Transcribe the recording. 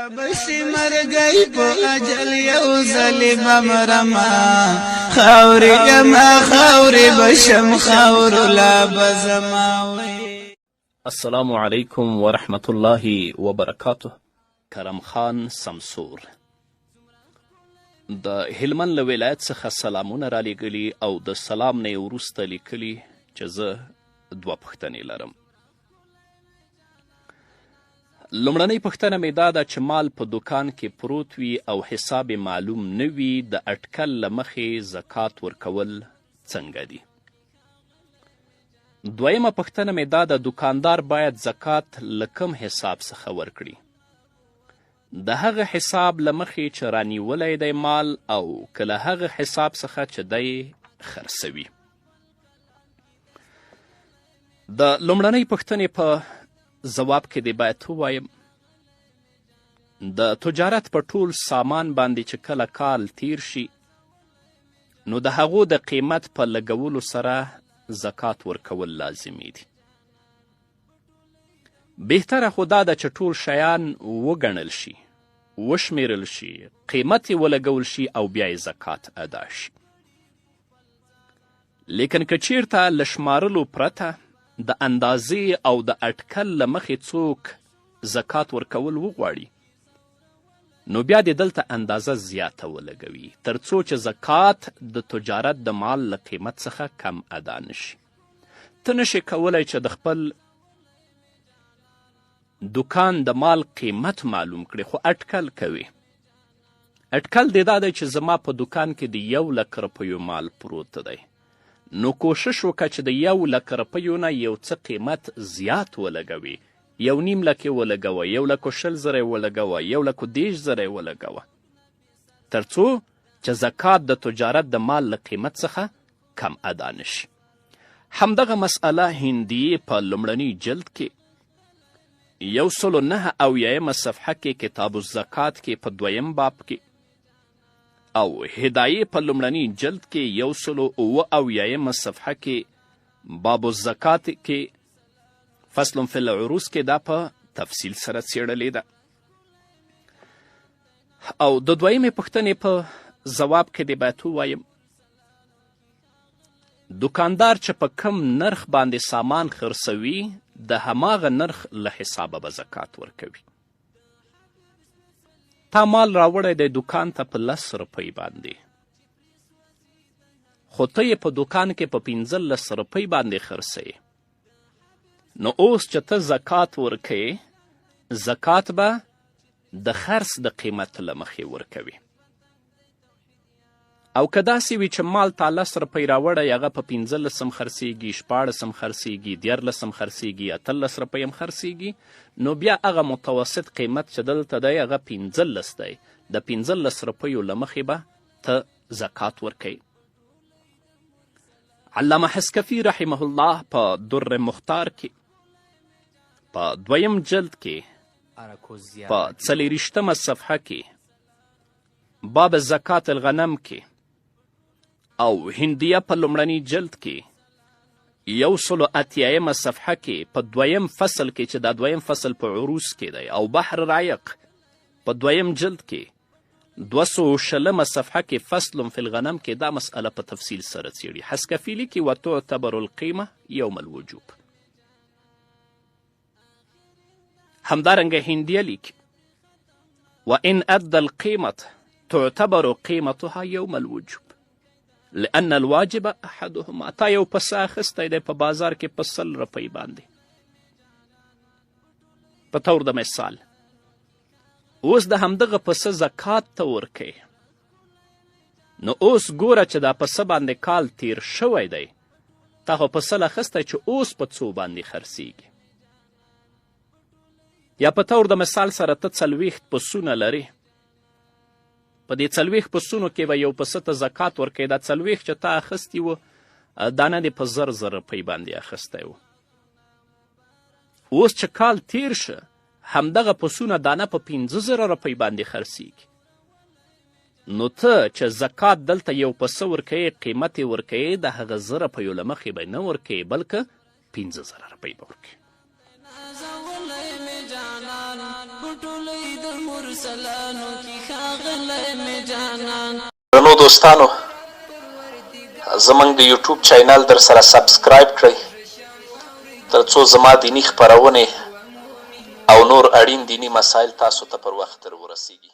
رابشی مرگئی پو اجل یو ظلم امرما خاوری اما خاوری بشم خاور لا بزماوی. السلام علیکم ورحمت الله وبرکاته. کرم خان سمسور د هلمند له ولایت څخه سلامونه رالیږلي او د سلام نه یې وروسته لیکلي چې زه دوه پوښتنې لرم. لومړنۍ پوښتنه مې دا ده چې مال په دوکان کې پروت وي او حساب معلوم نه وي، د اټکل له مخې زکات ورکول څنګه دي؟ دویمه پوښتنه مې دا ده دوکاندار باید زکات له کوم حساب څخه ورکړي؟ د هغه حساب له مخې چې رانیولی دی مال او که له هغه حساب څخه چې دی خرڅوي. د لومړنۍ پوښتنې په ځواب کې دی باید ووایم د تجارت په ټول سامان باندې چې کله کال تیر شي نو د هغو د قیمت په لګولو سره زکات ورکول لازمي دي. بهتره خو دا ده چې ټول شیان وګڼل شي، وشمیرل شي، قیمت یې ولګول شي او بیا یې زکات ادا شي. لیکن که چیرته له شمارلو پرته د اندازې او د اټکل له مخې څوک زکات ورکول وغواړي نو بیا دې دلته اندازه زیاته ولګوي تر څو چې زکات د تجارت د مال له قیمت څخه کم ادا نشي. ته نشي کولی چې د خپل دوکان د مال قیمت معلوم کړي خو اټکل کوي. اټکل دې دا دی چې زما په دوکان کې د 1,00,000 روپیو مال پروت دی، نو کوشش وکړه چې د 1,00,000 روپیو نه یو څه قیمت زیات ولګوي، 1,50,000 ولګوه، 1,20,000 ولګوه، 1,30,000 ولګوه، تر څو چې زکات د تجارت د مال له قیمت څخه کم ادا نشي. همدغه مسئله هندیې په لومړني جلد کې 109 صفحه کې کتاب الزکات کې په 2 باب کې او هدایې په لومړني جلد کې 109 صفحه کې باب الزکات کې فصل فی العروس کې دا په تفصیل سره څیړلې ده. او د دویمې پوښتنې په ځواب کې دې باید ووایم دوکاندار چې په کم نرخ باندې سامان خرڅوي د هماغه نرخ له حسابه به زکات ورکوي. تا مال راوړی دی دوکان ته په 10 روپۍ باندې، خو ته یې په دوکان کې په 15 روپۍ باندې خرڅوي، نو اوس چې ته زکات ورکوي زکات به د خرڅ د قیمت له مخې ورکوي. او که داسې وي چې مال تا 10 روپۍ راوړی هغه په 15 خرڅېږي، 16 خرڅېږي، 14 خرڅېږي، 18 روپۍ هم خرڅېږي، نو بیا هغه متوسط قیمت چې دلته دی هغه 15 دی، د 15 روپیو له مخې به ته زکات ورکوي. علامه حسکفي رحمه الله په در مختار کې په 2 جلد کې په 40 صفحه کې باب زکات الغنم کې او هندیه په لومړني جلد کې 180 صفحه کې په 2 فصل کې چې دا 2 فصل په عروس کې دی او بحر رایق په 2 جلد کې 220 صفحه کې فصل فی الغنم کې دا مسئله په تفصیل سره څیړي. حسکفي لیکي وتعتبر القیمه یوم الوجوب. همدارنګه هندیه لیکي وان ادى القیمة تعتبر قیمتها یوم الوجوب لأن الواجب احدهما. تا یو پسه اخیستی دی په بازار کې په 100 روپۍ باندې په طور د مثال، اوس د همدغه پسه زکات ته ورکوي، نو اوس ګوره چې دا پسه باندې کال تیر شوی دی، تا خو پسه اخیستی چې اوس په څو باندې خرڅېږي. یا په طور د مثال سره ته 40 پسونه لري، په دې 40 پسونو کې به یو پسه ته زکات ورکوي، دا 40 چې تا اخیستي وو دانه دې په 1,000 روپۍ باندې اخیستی و. اوس چې کال تیر شه همدغه پسونه دانه په 15,000 روپۍ باندې خرڅېږي، نو ته چې زکات دلته یو پسه ورکوي قیمت یې ورکوي د هغه 1,000 روپیو له مخې به نه ورکوي بلکې 15,000 روپۍ به ورکوي. نو دوستانو زمونږ د یوټیوب چینل در سره سبسکرایب کړئ تر څو زما دینی خپرونې او نور اړین دینی مسایل تاسو ته پر وخت ورسیږي.